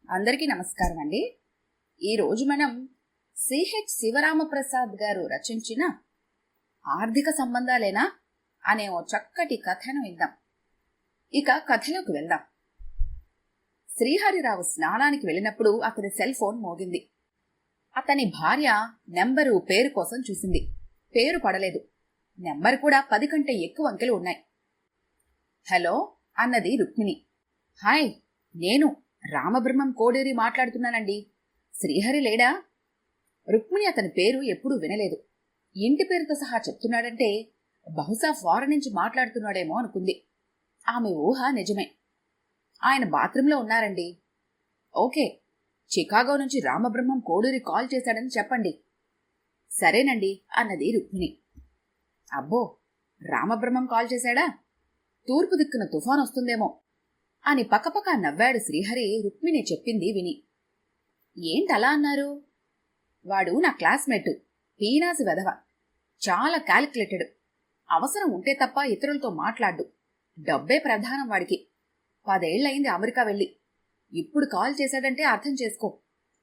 అందరికీ నమస్కారం అండి. ఈరోజు మనం సిహెచ్ శివరామప్రసాద్ గారు రచించిన ఆర్థిక సంబంధాలేనా అనే ఓ చక్కటి కథను విందాం. ఇక కథలోకి వెళ్దాం. శ్రీహరిరావు స్నానానికి వెళ్ళినప్పుడు అతని సెల్ ఫోన్ మోగింది. అతని భార్య నెంబరు పేరు కోసం చూసింది. పేరు పడలేదు. నెంబరు కూడా 10 కంటే ఎక్కువ అంకెలు ఉన్నాయి. హలో అన్నది రుక్మిణి. హాయ్, నేను రామబ్రహ్మం కోడేరి మాట్లాడుతున్నానండి. శ్రీహరి లేడా? రుక్మిణి అతని పేరు ఎప్పుడూ వినలేదు. ఇంటి పేరుతో సహా చెప్తున్నాడంటే బహుశా ఫారెన్ నుంచి మాట్లాడుతున్నాడేమో అనుకుంది. ఆమె ఊహ నిజమే. ఆయన బాత్రూంలో ఉన్నారండి. ఓకే, చికాగో నుంచి రామబ్రహ్మం కోడూరి కాల్ చేశాడని చెప్పండి. సరేనండి అన్నది రుక్మిణి. అబ్బో, రామబ్రహ్మం కాల్ చేశాడా? తూర్పు దిక్కున తుఫాన్ వస్తుందేమో అని పక్కపక్క నవ్వాడు శ్రీహరి రుక్మిణి చెప్పింది విని. ఏంటలా అన్నారు? వాడు నా క్లాస్మేటు, పీనాసి వెధవ. చాలా క్యాలిక్యులేటెడ్. అవసరం ఉంటే తప్ప ఇతరులతో మాట్లాడ్డు. డబ్బే ప్రధానం వాడికి. 10 ఏళ్లయింది అమెరికా వెళ్ళి. ఇప్పుడు కాల్ చేశాడంటే అర్థం చేసుకో,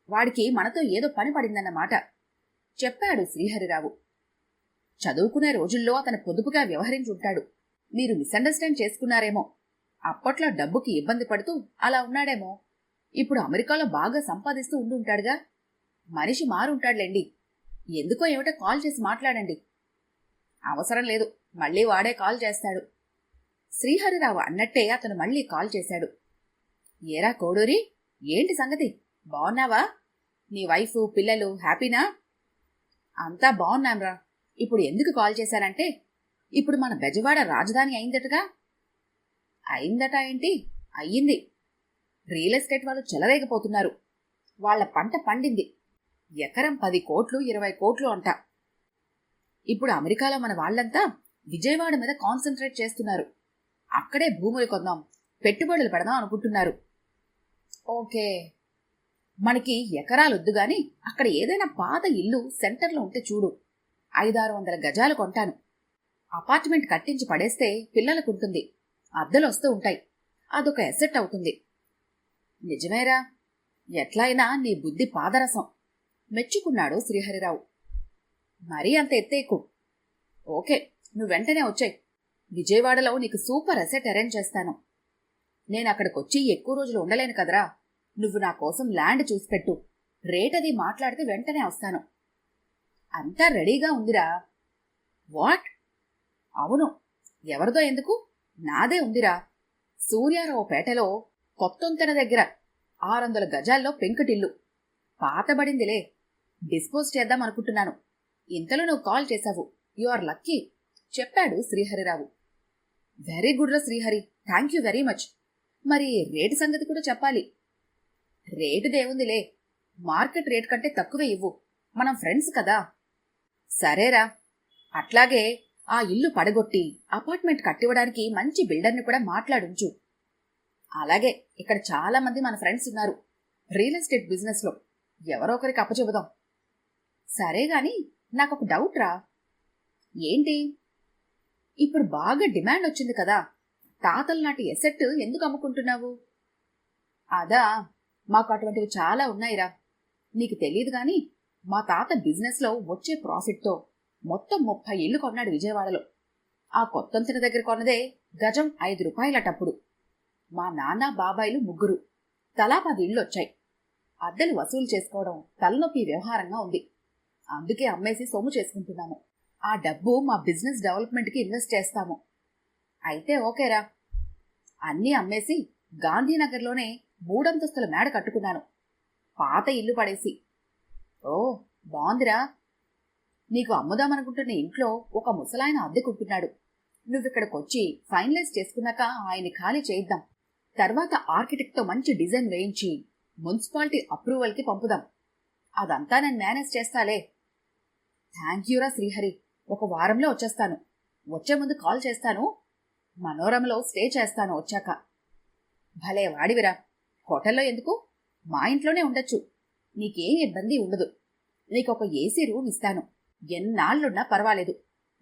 వాడికి మనతో ఏదో పని పడిందన్నమాట చెప్పాడు శ్రీహరిరావు. చదువుకునే రోజుల్లో అతను పొదుపుగా వ్యవహరించుంటాడు. మీరు మిస్అండర్స్టాండ్ చేసుకున్నారేమో. అప్పట్లో డబ్బుకి ఇబ్బంది పడుతూ అలా ఉన్నాడేమో. ఇప్పుడు అమెరికాలో బాగా సంపాదిస్తూ ఉండుంటాడుగా. మనిషి మారుంటాడులేండి. ఎందుకో ఏమిటో కాల్ చేసి మాట్లాడండి. అవసరం లేదు, మళ్ళీ వాడే కాల్ చేస్తాడు. శ్రీహరిరావు అన్నట్టే అతను మళ్ళీ కాల్ చేశాడు. ఏరా కోడూరి, ఏంటి సంగతి? బావున్నావా? నీ వైఫ్ పిల్లలు హ్యాపీనా? అంతా బావున్నాంరా. ఇప్పుడు ఎందుకు కాల్ చేశానంటే, ఇప్పుడు మన బెజవాడ రాజధాని అయిందటగా. అయిందట ఏంటి? అయ్యింది. రియల్ ఎస్టేట్ వాళ్ళు చెలరేగిపోతున్నారు. వాళ్ల పంట పండింది. ఎకరం 10 కోట్లు 20 కోట్లు అంట. ఇప్పుడు అమెరికాలో మన వాళ్లంతా విజయవాడ మీద కాన్సన్ట్రేట్ చేస్తున్నారు. అక్కడే భూములు కొందాం, పెట్టుబడులు పెడదాం అనుకుంటున్నారు. ఓకే, మనకి ఎకరాలొద్దు గాని అక్కడ ఏదైనా పాత ఇల్లు సెంటర్లో ఉంటే చూడు. 500-600 గజాలు కొంటాను. అపార్ట్మెంట్ కట్టించి పడేస్తే పిల్లలకుంటుంది, అద్దెలు వస్తూ ఉంటాయి. అదొక ఎసెట్ అవుతుంది. నిజమేరా, ఎట్లా అయినా నీ బుద్ధి పాదరసం మెచ్చుకున్నాడు శ్రీహరిరావు. మరీ అంత ఎత్తేకు. ఓకే, నువ్వు వెంటనే వచ్చాయి. విజయవాడలో నీకు సూపర్ ఎసెట్ అరేంజ్ చేస్తాను. నేనక్కడికొచ్చి ఎక్కువ రోజులు ఉండలేను కదరా. నువ్వు నా కోసం ల్యాండ్ చూసిపెట్టు. రేట్ అది మాట్లాడితే వెంటనే వస్తాను. అంతా రెడీగా ఉందిరా. వాట్? అవును, ఎవరిదో ఎందుకు, నాదే ఉందిరా. సూర్యారావుపేటలో కొత్తొంతెన దగ్గర 600 గజాల్లో పెంకుటిల్లు. పాతబడిందిలే, డిస్పోజ్ చేద్దాం అనుకుంటున్నాను. ఇంతలో నువ్వు కాల్ చేశావు. యు ఆర్ లక్కీ చెప్పాడు శ్రీహరిరావు. వెరీ గుడ్ రా Srihari, thank you very much. మరి రేటు సంగతి కూడా చెప్పాలి. రేటుదేముందిలే, మార్కెట్ రేట్ కంటే తక్కువే ఇవ్వు. మనం ఫ్రెండ్స్ కదా. సరేరా, అట్లాగే ఆ ఇల్లు పడగొట్టి అపార్ట్మెంట్ కట్టివ్వడానికి మంచి బిల్డర్ని కూడా మాట్లాడుంచు. అలాగే, ఇక్కడ చాలా మంది మన ఫ్రెండ్స్ ఉన్నారు రియల్ ఎస్టేట్ బిజినెస్లో. ఎవరో ఒకరికి అప్పచెబుదాం. సరే గాని నాకొక డౌట్ రా. ఏంటి? ఇప్పుడు బాగా డిమాండ్ వచ్చింది కదా, తాతల నాటి ఎసెట్ ఎందుకు అమ్ముకుంటున్నావు? అదా, మాకు అటువంటివి చాలా ఉన్నాయిరా. నీకు తెలియదు గాని మా తాత బిజినెస్లో వచ్చే ప్రాఫిట్తో మొత్తం 30 ఇళ్లు కొన్నాడు విజయవాడలో. ఆ కొత్తంతెన దగ్గర కొన్నదే గజం 5 రూపాయలటప్పుడు. మా నాన్న బాబాయిలు 3, తలా 10 ఇళ్ళొచ్చాయి. అద్దెలు వసూలు చేసుకోవడం తలనొప్పి వ్యవహారంగా ఉంది. అందుకే అమ్మేసి సొమ్ము చేసుకుంటున్నాము. ఆ డబ్బు మా బిజినెస్ డెవలప్మెంట్కి ఇన్వెస్ట్ చేస్తాము. అయితే ఓకేరా. అన్నీ అమ్మేసి గాంధీనగర్లోనే 3 అంతస్తుల మేడ కట్టుకున్నాను, పాత ఇల్లు పడేసి. ఓ, బాగుందిరా. నీకు అమ్ముదామనుకుంటున్న ఇంట్లో ఒక ముసలాయన అద్దెకుంటున్నాడు. నువ్విక్కడికొచ్చి ఫైనలైజ్ చేసుకున్నాక ఆయన్ని ఖాళీ చేయిద్దాం. తర్వాత ఆర్కిటెక్ట్తో మంచి డిజైన్ వేయించి మున్సిపాలిటీ అప్రూవల్కి పంపుదాం. అదంతా నేను మేనేజ్ చేస్తాలే. థ్యాంక్ యూరా శ్రీహరి, ఒక వారంలో వచ్చేస్తాను. వచ్చే ముందు కాల్ చేస్తాను. మనోరమలో స్టే చేస్తాను వచ్చాక. భలే వాడివిరా. హోటల్లో ఎందుకు, మా ఇంట్లోనే ఉండొచ్చు. నీకేం ఇబ్బంది ఉండదు. నీకొక ఏసీ రూమ్ ఇస్తాను. ఎన్నాళ్లున్నా పర్వాలేదు.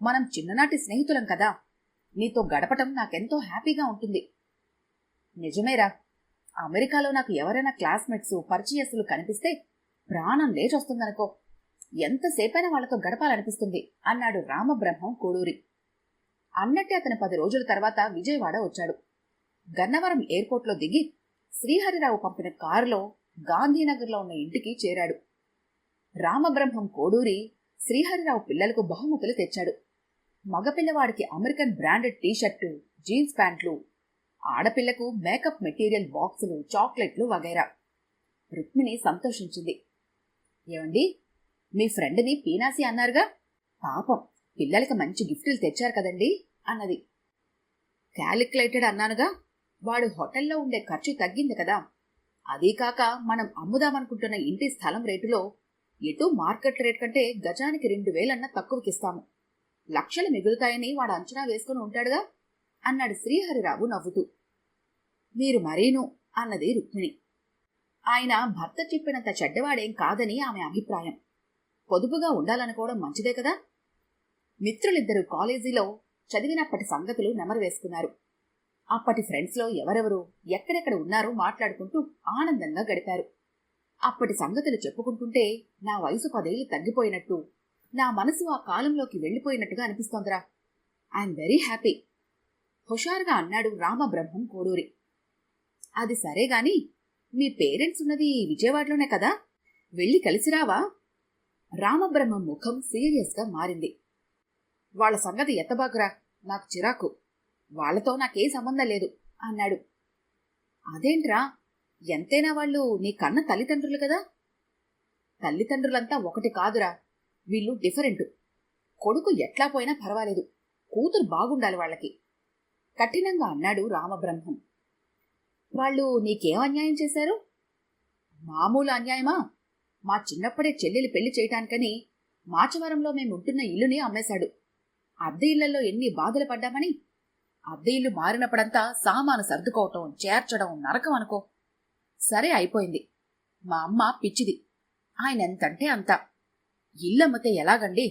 మనం చిన్ననాటి స్నేహితులం కదా. నీతో గడపటం నాకెంతో హ్యాపీగా ఉంటుంది. నిజమేరా, అమెరికాలో నాకు ఎవరైనా క్లాస్మేట్స్ పరిచయస్తులు కనిపిస్తే ప్రాణం లేచొస్తుందనుకో. ఎంతసేపైనా వాళ్లతో గడపాలనిపిస్తుంది అన్నాడు రామబ్రహ్మం కోడూరి. అన్నట్టే అతను 10 రోజుల తర్వాత విజయవాడ వచ్చాడు. గన్నవరం ఎయిర్పోర్ట్లో దిగి శ్రీహరిరావు పంపిన కారులో గాంధీనగర్లో ఉన్న ఇంటికి చేరాడు. రామబ్రహ్మం కోడూరి శ్రీహరిరావు పిల్లలకు బహుమతులు తెచ్చాడు. మగపిల్లవాడికి అమెరికన్ బ్రాండెడ్ టీషర్టు, జీన్స్ ప్యాంట్లు, ఆడపిల్లకు మేకప్ మెటీరియల్ బాక్సులు, చాక్లెట్లు వగైరా. రుక్మిణి సంతోషించింది. ఏమండి, మీ ఫ్రెండ్ని పీనాసి అన్నారుగా, పాపం పిల్లలకి మంచి గిఫ్టులు తెచ్చారు కదండి అన్నది. క్యాలిక్యులేటెడ్ అన్నానుగా, వాడు హోటల్లో ఉండే ఖర్చు తగ్గింది కదా. అదీకాక మనం అమ్ముదామనుకుంటున్న ఇంటి స్థలం రేటులో ఎటు మార్కెట్ రేట్ కంటే గజానికి 2000 తక్కువకిస్తాము. లక్షలు మిగులుతాయని వాడు అంచనా వేసుకుని ఉంటాడుగా అన్నాడు శ్రీహరిరావు నవ్వుతూ. మీరు మరీను అన్నది రుక్మిణి. ఆయన భర్త చెప్పినంత చెడ్డవాడేం కాదని ఆమె అభిప్రాయం. పొదుపుగా ఉండాలనుకోవడం మంచిదే కదా. మిత్రులిద్దరూ కాలేజీలో చదివినప్పటి సంగతులు నెమరు వేసుకున్నారు. అప్పటి ఫ్రెండ్స్లో ఎవరెవరు ఎక్కడెక్కడ ఉన్నారో మాట్లాడుకుంటూ ఆనందంగా గడిపారు. అప్పటి సంగతులు చెప్పుకుంటుంటే నా వయసు 10 ఏళ్లు తగ్గిపోయినట్టు, నా మనసు ఆ కాలంలోకి వెళ్లిపోయినట్టుగా అనిపిస్తోందిరా. ఐఎమ్ వెరీ హ్యాపీ, హుషారుగా అన్నాడు రామబ్రహ్మం కోడూరి. అది సరేగాని, మీ పేరెంట్స్ ఉన్నది విజయవాడలోనే కదా, వెళ్ళి కలిసిరావా? రామబ్రహ్మం ముఖం సీరియస్గా మారింది. వాళ్ల సంగతి ఎత్తబాకురా, నాకు చిరాకు. వాళ్లతో నాకే సంబంధం లేదు అన్నాడు. అదేంట్రా, ఎంతైనా వాళ్ళు నీ కన్న తల్లిదండ్రులు కదా. తల్లిదండ్రులంతా ఒకటి కాదురా, వీళ్ళు డిఫరెంటు. కొడుకు ఎట్లా పోయినా పర్వాలేదు, కూతురు బాగుండాలి వాళ్ళకి, కఠినంగా అన్నాడు రామబ్రహ్మం. వాళ్ళు నీకేం అన్యాయం చేశారు? మామూలు అన్యాయమా? మా చిన్నప్పుడే చెల్లెలి పెళ్లి చేయటానికని మాచవరంలో మేముంటున్న ఇల్లుని అమ్మేశాడు. అద్దె ఇళ్లలో ఎన్ని బాధలు పడ్డామని. అద్దె ఇల్లు మారినప్పుడంతా సామాను సర్దుకోవటం, చేర్చడం నరకం అనుకో. సరే అయిపోయింది. మా అమ్మ పిచ్చిది, ఆయన ఎంతంటే అంత. ఇల్లమ్మితే ఎలాగండి,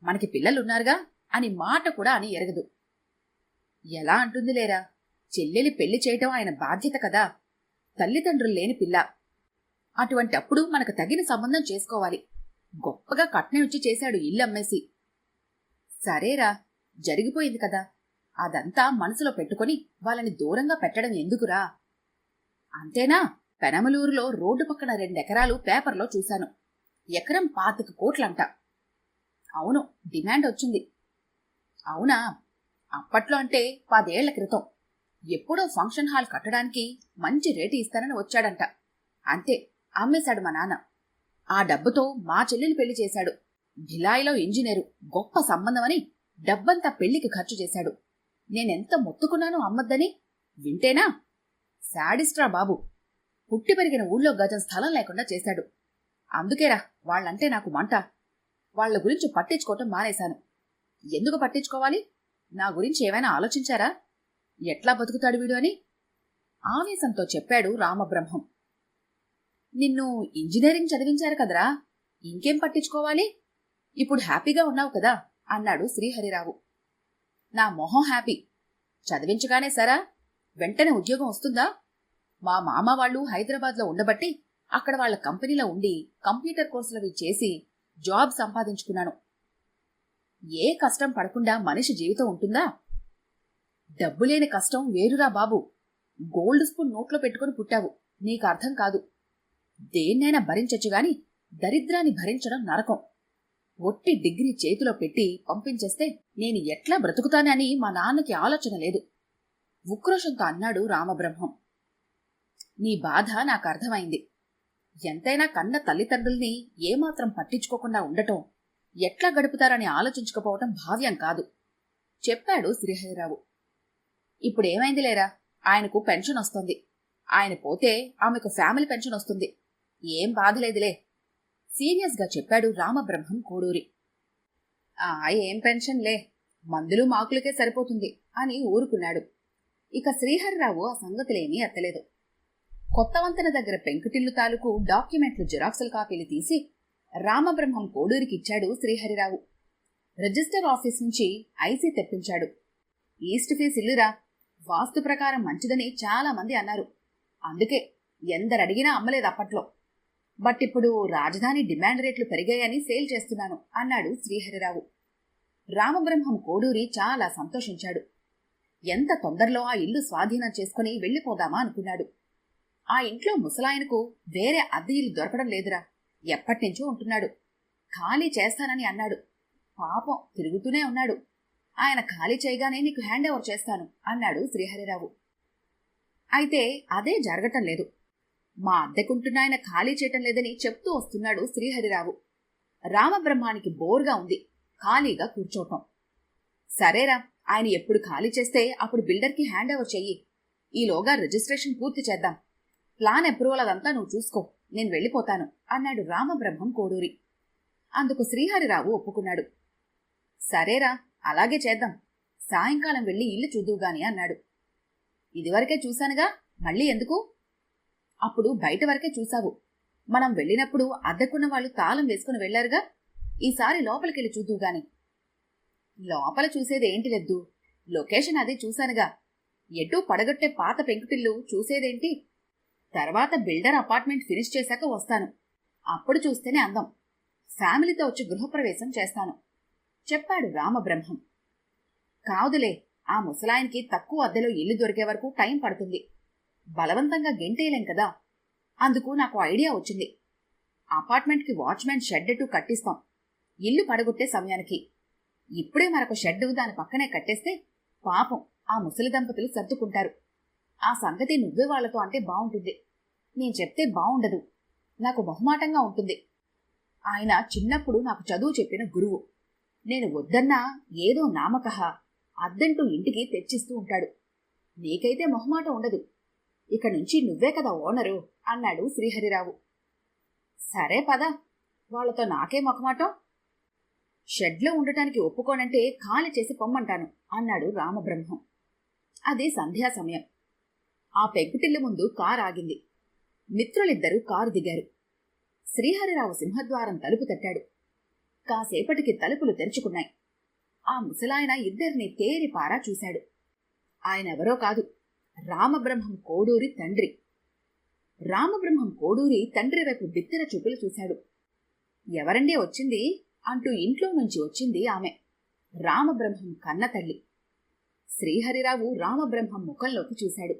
మనకి పిల్లలున్నారుగా అని మాట కూడా అని ఎరగదు. ఎలా అంటుంది లేరా, చెల్లెలి పెళ్లి చేయటం ఆయన బాధ్యత కదా. తల్లిదండ్రులు లేని పిల్ల, అటువంటి అప్పుడు మనకు తగిన సంబంధం చేసుకోవాలి. గొప్పగా కట్నం ఇచ్చి చేశాడు ఇల్లమ్మేసి. సరేరా, జరిగిపోయింది కదా, అదంతా మనసులో పెట్టుకుని వాళ్ళని దూరంగా పెట్టడం ఎందుకురా? అంతేనా? పెనమలూరులో రోడ్డు పక్కన 2 ఎకరాలు పేపర్లో చూశాను. ఎకరం 25 కోట్లంట. అవును, డిమాండ్ వచ్చింది. అవునా? అప్పట్లో అంటే 10 ఏళ్ల క్రితం. ఎప్పుడో ఫంక్షన్ హాల్ కట్టడానికి మంచి రేటు ఇస్తానని వచ్చాడంట. అంతే, అమ్మేశాడు మా నాన్న. ఆ డబ్బుతో మా చెల్లెలు పెళ్లి చేశాడు. భిలాయిలో ఇంజనీరు, గొప్ప సంబంధమని డబ్బంతా పెళ్లికి ఖర్చు చేశాడు. నేనెంత మొత్తుకున్నానో అమ్మద్దని. వింటేనా? శాడిస్ట్రా బాబు. పుట్టి పెరిగిన ఊళ్ళో గజం స్థలం లేకుండా చేశాడు. అందుకేరా వాళ్ళంటే నాకు మంట. వాళ్ల గురించి పట్టించుకోవటం మానేశాను. ఎందుకు పట్టించుకోవాలి? నా గురించి ఏమైనా ఆలోచించారా? ఎట్లా బతుకుతాడు వీడు అని ఆవేశంతో చెప్పాడు రామబ్రహ్మం. నిన్ను ఇంజనీరింగ్ చదివించారు కదరా, ఇంకేం పట్టించుకోవాలి? ఇప్పుడు హ్యాపీగా ఉన్నావు కదా అన్నాడు శ్రీహరిరావు. నా మొహం హ్యాపీ. చదివించగానే సరా, వెంటనే ఉద్యోగం వస్తుందా? మా మామ వాళ్ళు హైదరాబాద్లో ఉండబట్టి అక్కడ వాళ్ల కంపెనీలో ఉండి కంప్యూటర్ కోర్సులవి చేసి జాబ్ సంపాదించుకున్నాను. ఏ కష్టం పడకుండా మనిషి జీవితం ఉంటుందా? డబ్బులేని కష్టం వేరురా బాబు. గోల్డ్ స్పూన్ నోట్లో పెట్టుకుని పుట్టావు, నీకు అర్థం కాదు. దేన్నైనా భరించచ్చుగాని దరిద్రాన్ని భరించడం నరకం. ఒట్టి డిగ్రీ చేతిలో పెట్టి పంపించేస్తే నేను ఎట్లా బ్రతుకుతానని మా నాన్నకి ఆలోచన లేదు. ఉక్రోషంతో అన్నాడు రామబ్రహ్మం. నీ బాధ నాకు అర్థమైంది. ఎంతైనా కన్న తల్లిదండ్రుల్ని ఏమాత్రం పట్టించుకోకుండా ఉండటం, ఎట్లా గడుపుతారని ఆలోచించకపోవటం భావ్యం కాదు చెప్పాడు శ్రీహరిరావు. ఇప్పుడేమైంది లేరా, ఆయనకు పెన్షన్ వస్తుంది. ఆయన పోతే ఆమెకు ఫ్యామిలీ పెన్షన్ వస్తుంది. ఏం బాధలేదులే సీరియస్గా చెప్పాడు రామబ్రహ్మం కోడూరి. ఏం పెన్షన్లే, మందులు మాకులకే సరిపోతుంది అని ఊరుకున్నాడు. ఇక శ్రీహరిరావు ఆ సంగతులేమీ ఎత్తలేదు. కొత్త వంతెన దగ్గర పెంకుటిల్లు తాలూకు డాక్యుమెంట్లు జిరాక్సుల కాపీలు తీసి రామబ్రహ్మం కోడూరికిచ్చాడు శ్రీహరిరావు. రిజిస్టర్ ఆఫీస్ నుంచి ఐసీ తెప్పించాడు. ఈస్ట్ ఫేస్ ఇల్లురా, వాస్తు ప్రకారం మంచిదని చాలా మంది అన్నారు. అందుకే ఎందరడిగినా అమ్మలేదు అప్పట్లో. బట్ ఇప్పుడు రాజధాని డిమాండ్ రేట్లు పెరిగాయని సేల్ చేస్తున్నాను అన్నాడు శ్రీహరిరావు. రామబ్రహ్మం కోడూరి చాలా సంతోషించాడు. ఎంత తొందరలో ఆ ఇల్లు స్వాధీనం చేసుకుని వెళ్లిపోదామా అనుకున్నాడు. ఆ ఇంట్లో ముసలాయనకు వేరే అద్దె ఇల్లు దొరకడం లేదురా, ఎప్పటినుంచో ఉంటున్నాడు. ఖాళీ చేస్తానని అన్నాడు. పాపం తిరుగుతూనే ఉన్నాడు. ఆయన ఖాళీ చేయగానే నీకు హ్యాండ్ ఓవర్ చేస్తాను అన్నాడు శ్రీహరిరావు. అయితే అదే జరగటం లేదు. మా అద్దెకుంటున్న ఆయన ఖాళీ చేయటం లేదని చెప్తూ వస్తున్నాడు శ్రీహరిరావు. రామబ్రహ్మానికి బోర్గా ఉంది ఖాళీగా కూర్చోటం. సరేరా, ఆయన ఎప్పుడు ఖాళీ చేస్తే అప్పుడు బిల్డర్కి హ్యాండ్ ఓవర్ చెయ్యి. ఈలోగా రిజిస్ట్రేషన్ పూర్తి చేద్దాం. ప్లాన్ అప్రూవల్ అదంతా నువ్వు చూసుకో, నేను వెళ్ళిపోతాను అన్నాడు రామబ్రహ్మం కోడూరి. అందుకు శ్రీహరిరావు ఒప్పుకున్నాడు. సరేరా, అలాగే చేద్దాం. సాయంకాలం వెళ్ళి ఇల్లు చూద్దువుగాని అన్నాడు. ఇదివరకే చూశానుగా, మళ్ళీ ఎందుకు? అప్పుడు బయట వరకే చూశావు. మనం వెళ్ళినప్పుడు అద్దెకున్న వాళ్ళు తాళం వేసుకుని వెళ్లారుగా. ఈసారి లోపలికెళ్ళి చూద్దువుగాని. లోపల చూసేది ఏంటి లెద్దు, లొకేషన్ అది చూశానుగా. ఎటూ పడగొట్టే పాత పెంకుటిల్లు చూసేదేంటి? తర్వాత బిల్డర్ అపార్ట్మెంట్ ఫినిష్ చేశాక వస్తాను. అప్పుడు చూస్తేనే అందం. ఫ్యామిలీతో వచ్చి గృహప్రవేశం చేస్తాను చెప్పాడు రామబ్రహ్మం. కాదులే, ఆ ముసలాయనికి తక్కువ అద్దెలో ఇల్లు దొరికే వరకు టైం పడుతుంది. బలవంతంగా గెంటేయలేం కదా. అందుకు నాకు ఐడియా వచ్చింది. అపార్ట్మెంట్కి వాచ్మెన్ షెడ్ ఎటు కట్టిస్తాం ఇల్లు పడగొట్టే సమయానికి. ఇప్పుడే మరొక షెడ్ దాని పక్కనే కట్టేస్తే పాపం ఆ ముసలి దంపతులు సర్దుకుంటారు. ఆ సంగతి నువ్వే వాళ్లతో అంటే బావుంటుంది. నేను చెప్తే బావుండదు, నాకు మొహమాటంగా ఉంటుంది. ఆయన చిన్నప్పుడు నాకు చదువు చెప్పిన గురువు. నేను వద్దన్నా ఏదో నామకహ అద్దంటూ ఇంటికి తెచ్చిస్తూ ఉంటాడు. నీకైతే మొహమాటం ఉండదు. ఇక నుంచి నువ్వే కదా ఓనరు అన్నాడు శ్రీహరిరావు. సరే పద, వాళ్లతో నాకే మొహమాటం. షెడ్లో ఉండటానికి ఒప్పుకోనంటే ఖాళీ చేసి పొమ్మంటాను అన్నాడు రామబ్రహ్మం. అది సంధ్యా సమయం. ఆ పెంకుటిల్లు ముందు కారు ఆగింది. మిత్రులిద్దరూ కారు దిగారు. శ్రీహరిరావు సింహద్వారం తలుపు తట్టాడు. కాసేపటికి తలుపులు తెరుచుకున్నాయి. ఆ ముసలాయన ఇద్దరిని తేరిపారా చూశాడు. ఆయనెవరో కాదు, రామబ్రహ్మం కోడూరి తండ్రి. రామబ్రహ్మం కోడూరి తండ్రి వైపు బిత్తర చూపులు చూశాడు. ఎవరండి వచ్చింది అంటూ ఇంట్లో నుంచి వచ్చింది ఆమె, రామబ్రహ్మం కన్న తల్లి. శ్రీహరిరావు రామబ్రహ్మం ముఖంలోకి చూశాడు.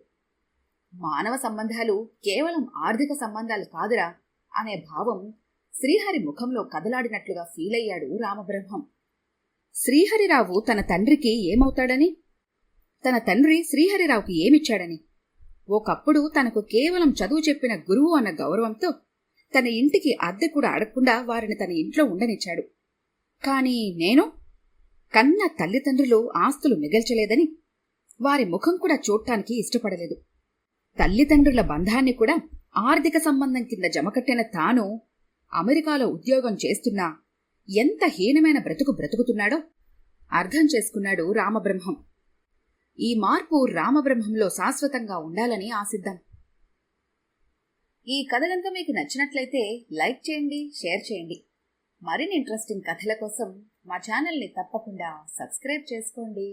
మానవ సంబంధాలు కేవలం ఆర్థిక సంబంధాలు కాదురా అనే భావం శ్రీహరి ముఖంలో కదలాడినట్లుగా ఫీలయ్యాడు రామబ్రహ్మం. శ్రీహరిరావు తన తండ్రికి ఏమవుతాడని, తన తండ్రి శ్రీహరిరావుకి ఏమిచ్చాడని, ఒకప్పుడు తనకు కేవలం చదువు చెప్పిన గురువు అన్న గౌరవంతో తన ఇంటికి అద్దె కూడా అడగకుండా వారిని తన ఇంట్లో ఉండనిచ్చాడు. కాని నేను కన్న తల్లిదండ్రులు ఆస్తులు మిగల్చలేదని వారి ముఖం కూడా చూడటానికి ఇష్టపడలేదు. తల్లిదండ్రుల బంధాన్ని కూడా ఆర్థిక సంబంధం కింద జమకట్టిన తాను అమెరికాలో ఉద్యోగం చేస్తున్నా ఎంత హీనమైన బ్రతుకు బ్రతుకుతున్నాడో అర్థం చేసుకున్నాడు రామబ్రహ్మం. ఈ మార్పు రామబ్రహ్మంలో శాశ్వతంగా ఉండాలని ఆశిద్దాం. ఈ కథ గనుక మీకు నచ్చినట్లయితే లైక్ చేయండి, షేర్ చేయండి. మరిన్ని ఇంట్రెస్టింగ్ కథల కోసం మా ఛానల్ని తప్పకుండా సబ్స్క్రైబ్ చేసుకోండి.